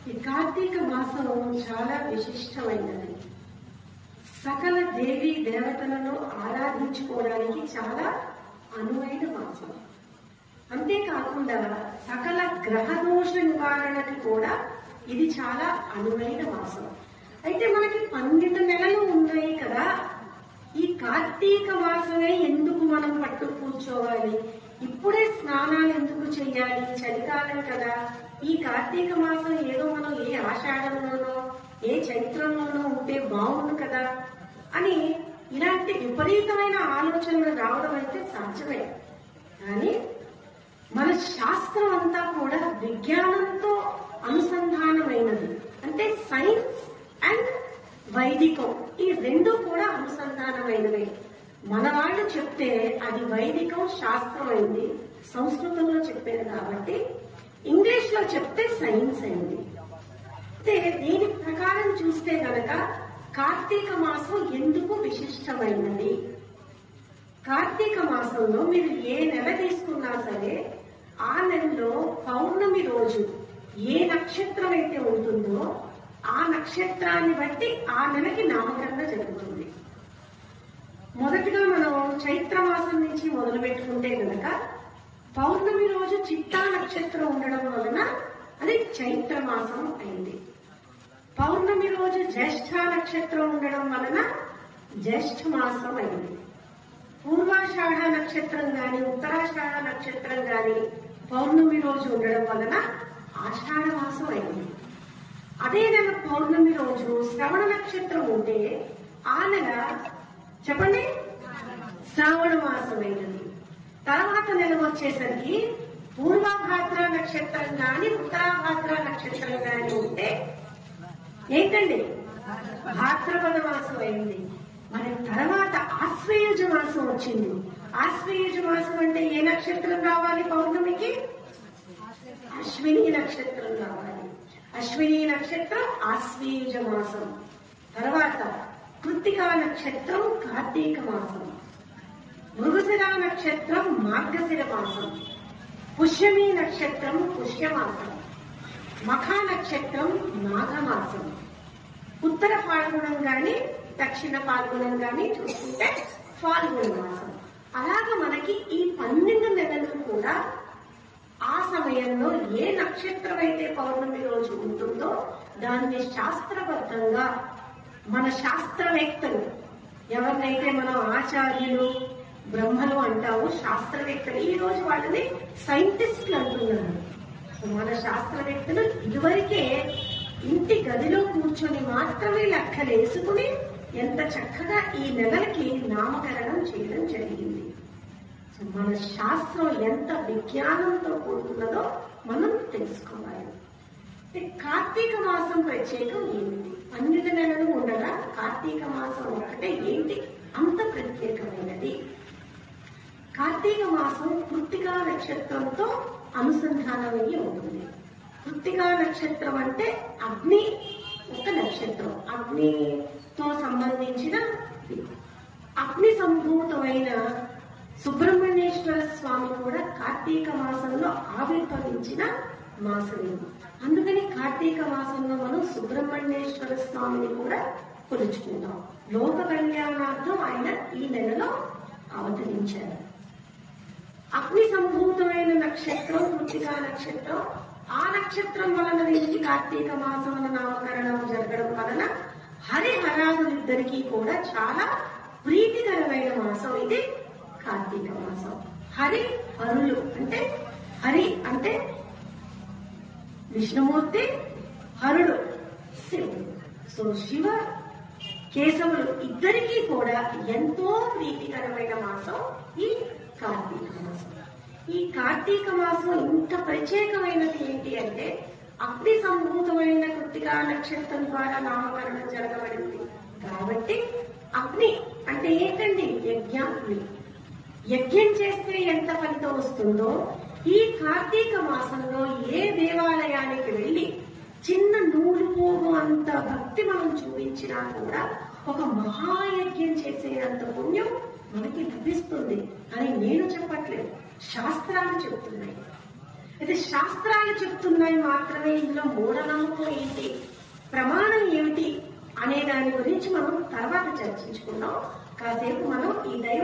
ఈ కార్తీక మాసం చాలా విశిష్టమైనది. సకల దేవీ దేవతలను ఆరాధించుకోవడానికి చాలా అనువైన మాసం. అంతేకాకుండా సకల గ్రహ దోష నివారణకి కూడా ఇది చాలా అనువైన మాసం. అయితే మనకి 12 నెలలు ఉన్నాయి కదా, ఈ కార్తీక మాసమే ఎందుకు మనం పట్టు కూర్చోవాలి, ఇప్పుడే స్నానాలు ఎందుకు చెయ్యాలి, చలికాలం కదా, ఈ కార్తీక మాసం ఏదో మనం ఏ ఆషాఢంలోనో ఏ చైత్రంలోనో ఉంటే బాగుండు కదా అని ఇలాంటి విపరీతమైన ఆలోచనలు రావడం అయితే సాధ్యమే. కానీ మన శాస్త్రం అంతా కూడా విజ్ఞానంతో అనుసంధానమైనది. అంటే సైన్స్ అండ్ వైదికం, ఈ రెండు కూడా అనుసంధానమైనవే. మన వాళ్ళు చెప్తే అది వైదికం శాస్త్రం అయింది, సంస్కృతంలో చెప్పారు కాబట్టి. ఇంగ్లీష్ లో చెప్తే సైన్స్ అయింది. అయితే దీని ప్రకారం చూస్తే గనక కార్తీక మాసం ఎందుకు విశిష్టమైనది? కార్తీక మాసంలో మీరు ఏ నెల తీసుకున్నా సరే ఆ నెలలో పౌర్ణమి రోజు ఏ నక్షత్రం అయితే ఉంటుందో ఆ నక్షత్రాన్ని బట్టి ఆ నెలకి నామకరణ జరుగుతుంది. మొదటిగా మనం చైత్ర మాసం నుంచి మొదలు పెట్టుకుంటే గనక పౌర్ణమి రోజు చిత్తా నక్షత్రం ఉండడం వలన అది చైత్ర మాసం అయింది. పౌర్ణమి రోజు జ్యేష్ఠ నక్షత్రం ఉండడం వలన జ్యేష్ఠ మాసం అయింది. పూర్వాషాఢ నక్షత్రం గాని ఉత్తరాషాఢ నక్షత్రం గాని పౌర్ణమి రోజు ఉండడం వలన ఆషాఢ మాసం అయింది. అదే నెల పౌర్ణమి రోజు శ్రవణ నక్షత్రం ఉంటే ఆ నెల చెప్పండి శ్రావణ మాసం అయింది. తర్వాత నెల వచ్చేసరికి పూర్వభాద్ర నక్షత్రం గాని ఉత్తరాభాద్ర నక్షత్రం గాని ఉంటే ఏంటండి భాద్రపద మాసం అయింది. మరి తర్వాత ఆశ్వయుజ మాసం వచ్చింది. ఆశ్వయుజ మాసం అంటే ఏ నక్షత్రం రావాలి పౌర్ణమికి? అశ్విని నక్షత్రం రావాలి. అశ్విని నక్షత్రం ఆశ్వయుజ మాసం. తర్వాత కృత్తికా నక్షత్రం కార్తీక మాసం, మృగశిర నక్షత్రం మార్గశిర మాసం, పుష్యమి నక్షత్రం పుష్యమాసం, మఖ నక్షత్రం మాఘమాసం, ఉత్తర ఫాల్గుణం గాని దక్షిణ ఫాల్గుణం గాని చూసుకుంటే ఫాల్గుణ మాసం. అలాగా మనకి ఈ 12 నెలలు కూడా ఆ సమయంలో ఏ నక్షత్రం అయితే పౌర్ణమి రోజు ఉంటుందో దాన్ని శాస్త్రబద్ధంగా మన శాస్త్రవేత్తలు, ఎవరినైతే మనం ఆచార్యులు బ్రహ్మలు అంటామో శాస్త్రవేత్తలు, ఈ రోజు వాళ్ళని సైంటిస్టులు అంటున్నారు. మన శాస్త్రవేత్తలు ఇదివరకే ఇంటి గదిలో కూర్చొని మాత్రమే లెక్కలేసుకుని ఎంత చక్కగా ఈ నెలలకి నామకరణం చేయడం జరిగింది. మన శాస్త్రం ఎంత విజ్ఞానంతో కూడుకున్నదో మనం తెలుసుకోవాలి. కార్తీక మాసం ప్రత్యేకం ఏమిటి? 12 నెలలు ఉండగా కార్తీక మాసం ఒకటే ఏంటి అంత ప్రత్యేకమైనది? కార్తీక మాసం కృత్తికా నక్షత్రంతో అనుసంధానమయ్యి ఉంటుంది. కృత్తికా నక్షత్రం అంటే అగ్ని ఒక నక్షత్రం, అగ్నితో సంబంధించిన అగ్ని సంభూతమైన సుబ్రహ్మణ్యేశ్వర స్వామి కూడా కార్తీక మాసంలో ఆవిర్భవించిన మాసం. అందుకని కార్తీక మాసంలో మనం సుబ్రహ్మణ్యేశ్వర స్వామిని కూడా కొలుచుకుంటాం. లోక కళ్యాణార్థం ఆయన ఈ నెలలో అవతరించారు. అగ్ని సంభూతమైన నక్షత్రం కృత్తికా నక్షత్రం. ఆ నక్షత్రం వలన దీనికి కార్తీక మాసం అన్న నామకరణం జరగడం వలన హరిహరాదులిద్దరికీ కూడా చాలా ప్రీతికరమైన మాసం ఇది కార్తీక మాసం. హరి హరులు అంటే హరి అంటే విష్ణుమూర్తి, హరుడు శివుడు. సో శివ కేశవులు ఇద్దరికీ కూడా ఎంతో ప్రీతికరమైన మాసం ఈ కార్తీక మాసం. ఈ కార్తీక మాసం ఇంత ప్రత్యేకమైనది ఏంటి అంటే అగ్ని సంభూతమైన కృత్తికా నక్షత్రం ద్వారా నామకరణం జరగబడింది కాబట్టి అగ్ని అంటే ఏంటండి? యజ్ఞాగ్ని. యజ్ఞం చేస్తే ఎంత ఫలితం వస్తుందో ఈ కార్తీక మాసంలో ఏ దేవాలయానికి వెళ్లి చిన్న నూలు పోగు అంత భక్తి మనం చూపించినా కూడా ఒక మహాయజ్ఞం చేసేంత పుణ్యం మనకి లభిస్తుంది అని నేను చెప్పట్లేదు, శాస్త్రాలు చెప్తున్నాయి. అయితే శాస్త్రాలు చెప్తున్నాయి మాత్రమే, ఇందులో మూఢనమ్మకం ఏంటి, ప్రమాణం ఏమిటి అనే దాని గురించి మనం తర్వాత చర్చించుకుందాం. కాసేపు మనం ఈ దైవ